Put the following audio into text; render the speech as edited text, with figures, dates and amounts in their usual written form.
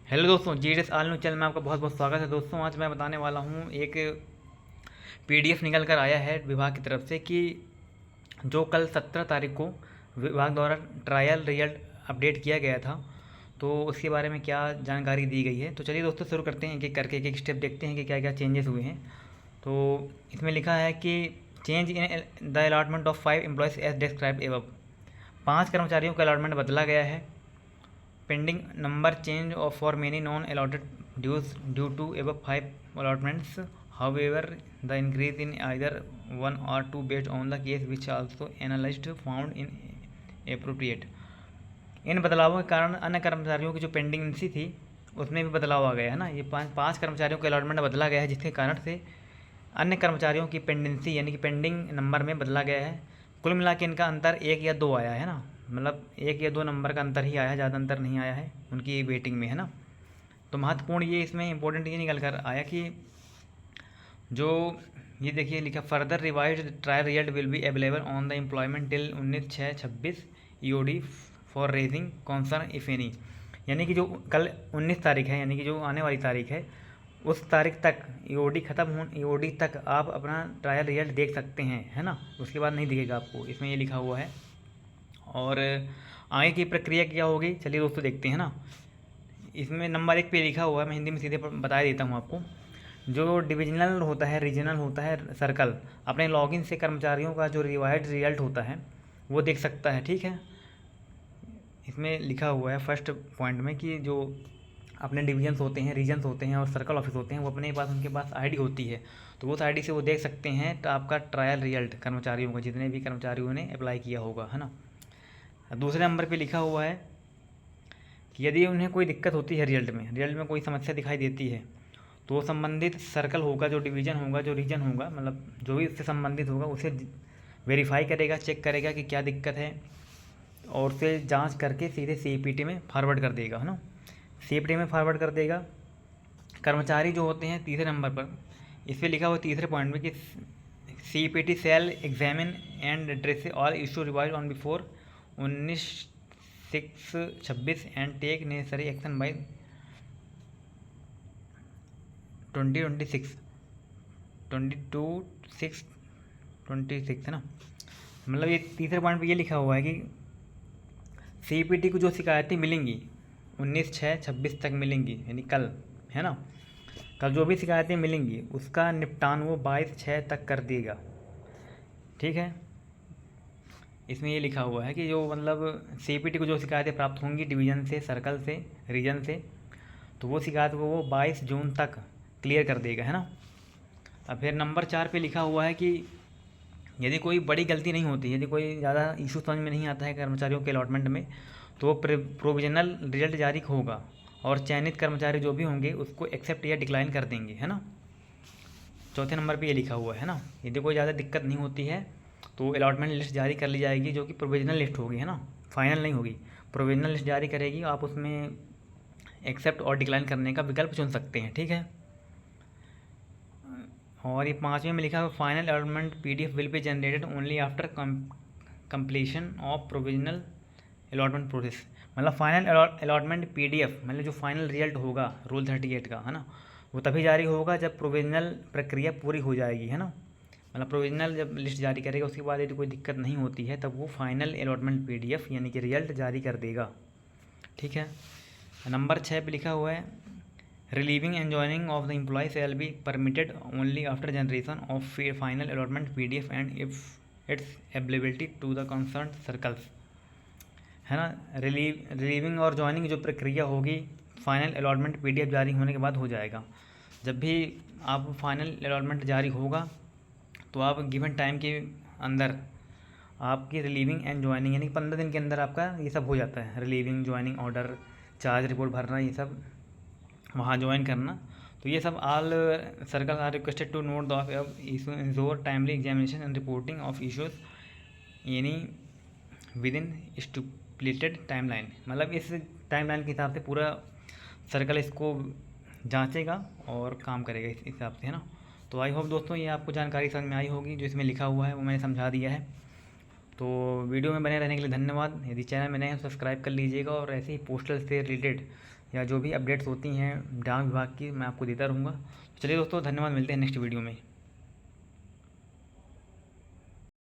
Hello दोस्तों, GDS all news channel में आपका बहुत बहुत स्वागत है। दोस्तों आज मैं बताने वाला हूँ, एक पीडीएफ निकल कर आया है विभाग की तरफ से कि जो कल 17 तारीख को विभाग द्वारा ट्रायल रिजल्ट अपडेट किया गया था, तो उसके बारे में क्या जानकारी दी गई है। तो चलिए दोस्तों शुरू करते हैं, एक एक करके एक एक स्टेप देखते हैं कि क्या क्या चेंजेस हुए हैं। तो इसमें लिखा है कि change in the allotment of 5 employees as described above. 5 कर्मचारियों का अलॉटमेंट बदला गया है। Pending number change of for many non allotted dues due to above 5 allotments. However, the increase in either one or two based on the case which also analyzed found in appropriate. इन बदलावों के कारण अन्य कर्मचारियों की जो पेंडिंगसी थी उसमें भी बदलाव आ गया है ना। ये पाँच कर्मचारियों के अलॉटमेंट बदला गया है, जिसके कारण से अन्य कर्मचारियों की पेंडेंसी यानी कि पेंडिंग नंबर में बदला गया है। कुल मिला के इनका अंतर 1 या 2 आया है ना, मतलब 1 या 2 नंबर का अंतर ही आया है, ज़्यादा अंतर नहीं आया है उनकी वेटिंग में, है ना। तो महत्वपूर्ण ये इसमें इंपॉर्टेंट ये निकल कर आया कि जो ये देखिए लिखा, further revised trial result will be available on the employment till 19/6/26 EOD for raising concern if any. यानी कि जो कल 19 तारीख है, यानी कि जो आने वाली तारीख है, उस तारीख तक ईओडी तक आप अपना ट्रायल रिजल्ट देख सकते हैं, है ना। उसके बाद नहीं दिखेगा आपको, इसमें ये लिखा हुआ है। और आगे की प्रक्रिया क्या होगी, चलिए दोस्तों देखते हैं ना। इसमें नंबर 1 पे लिखा हुआ है, मैं हिंदी में सीधे बता देता हूँ आपको। जो डिविजनल होता है, रीजनल होता है, सर्कल, अपने लॉगिन से कर्मचारियों का जो रिवाइज्ड रिजल्ट होता है वो देख सकता है, ठीक है। इसमें लिखा हुआ है फर्स्ट पॉइंट में कि जो अपने डिवीजन्स होते हैं, रीजन्स होते हैं और सर्कल ऑफिस होते हैं, वो अपने पास उनके पास आईडी होती है, तो उस आईडी से वो देख सकते हैं तो आपका ट्रायल रिजल्ट कर्मचारियों का, जितने भी कर्मचारियों ने अप्लाई किया होगा, है ना। दूसरे नंबर पे लिखा हुआ है कि यदि उन्हें कोई दिक्कत होती है, रिजल्ट में कोई समस्या दिखाई देती है, तो संबंधित सर्कल होगा, जो डिवीज़न होगा, जो रीजन होगा, मतलब जो भी उससे संबंधित होगा, उसे वेरीफाई करेगा, चेक करेगा कि क्या दिक्कत है, और उसे जांच करके सीधे सीपीटी में फॉरवर्ड कर देगा, है ना। सीपीटी में फॉरवर्ड कर देगा। कर्मचारी जो होते हैं तीसरे नंबर पर, इस पर लिखा हुआ तीसरे पॉइंट में कि CPT cell examine and address all issue revise on before 19/6/26 and take necessary action by 22/6/26 है ना। मतलब ये तीसरे पॉइंट पे ये लिखा हुआ है कि सीपीटी को जो शिकायतें मिलेंगी 19/6/26 तक मिलेंगी, यानी कल, है ना। कल जो भी शिकायतें मिलेंगी उसका निपटान वो 22/6 तक कर देगा, ठीक है। इसमें ये लिखा हुआ है कि जो मतलब सीपीटी को जो शिकायतें प्राप्त होंगी डिवीज़न से, सर्कल से, रीजन से, तो वो शिकायत को वो 22 जून तक क्लियर कर देगा, है ना। अब फिर नंबर 4 पे लिखा हुआ है कि यदि कोई बड़ी गलती नहीं होती, यदि कोई ज़्यादा इशू समझ में नहीं आता है कर्मचारियों के अलॉटमेंट में, तो वो प्रोविजनल रिजल्ट जारी होगा और चयनित कर्मचारी जो भी होंगे उसको एक्सेप्ट या डिक्लाइन कर देंगे, है ना। चौथे नंबर पे ये लिखा हुआ है ना, यदि कोई ज़्यादा दिक्कत नहीं होती है तो अलॉटमेंट लिस्ट जारी कर ली जाएगी, जो कि प्रोविजनल लिस्ट होगी, है ना, फाइनल नहीं होगी। प्रोविजनल लिस्ट जारी करेगी, आप उसमें एक्सेप्ट और डिक्लाइन करने का विकल्प चुन सकते हैं, ठीक है। और ये 5वें में लिखा है final allotment PDF will be generated only after completion of provisional allotment process. मतलब फाइनल अलॉटमेंट पीडीएफ, मतलब जो फाइनल रिजल्ट होगा रूल 38 का, है ना, वो तभी जारी होगा जब प्रोविजनल प्रक्रिया पूरी हो जाएगी, है ना। मतलब प्रोविजनल जब लिस्ट जारी करेगा उसके बाद यदि कोई दिक्कत नहीं होती है तब वो फाइनल अलॉटमेंट पीडीएफ यानी कि रिजल्ट जारी कर देगा, ठीक है। नंबर 6 पे लिखा हुआ है relieving and joining of the employee shall be permitted only after generation of final allotment PDF and if its availability to the concerned circles, है ना। रिलीविंग और ज्वाइनिंग जो प्रक्रिया होगी फाइनल अलॉटमेंट पीडीएफ जारी होने के बाद हो जाएगा। जब भी आप फाइनल अलॉटमेंट जारी होगा तो आप गिवन टाइम के अंदर आपकी रिलीविंग एंड ज्वाइनिंग यानी 15 दिन के अंदर आपका ये सब हो जाता है, relieving, joining, order, charge report भरना, ये सब वहाँ ज्वाइन करना। तो ये सब all circle are requested to note the ensure timely examination and reporting of issues यानी विद इन स्टिपुलेटेड टाइमलाइन। मतलब इस टाइमलाइन के हिसाब से पूरा सर्कल इसको जांचेगा और काम करेगा इस हिसाब से, है ना। तो आई होप दोस्तों ये आपको जानकारी समझ में आई होगी, जो इसमें लिखा हुआ है वो मैंने समझा दिया है। तो वीडियो में बने रहने के लिए धन्यवाद। यदि चैनल में नए हैं सब्सक्राइब कर लीजिएगा और ऐसे ही पोस्टल से रिलेटेड या जो भी अपडेट्स होती हैं डाक विभाग की मैं आपको देता रहूँगा। चलिए दोस्तों, धन्यवाद, मिलते हैं नेक्स्ट वीडियो में।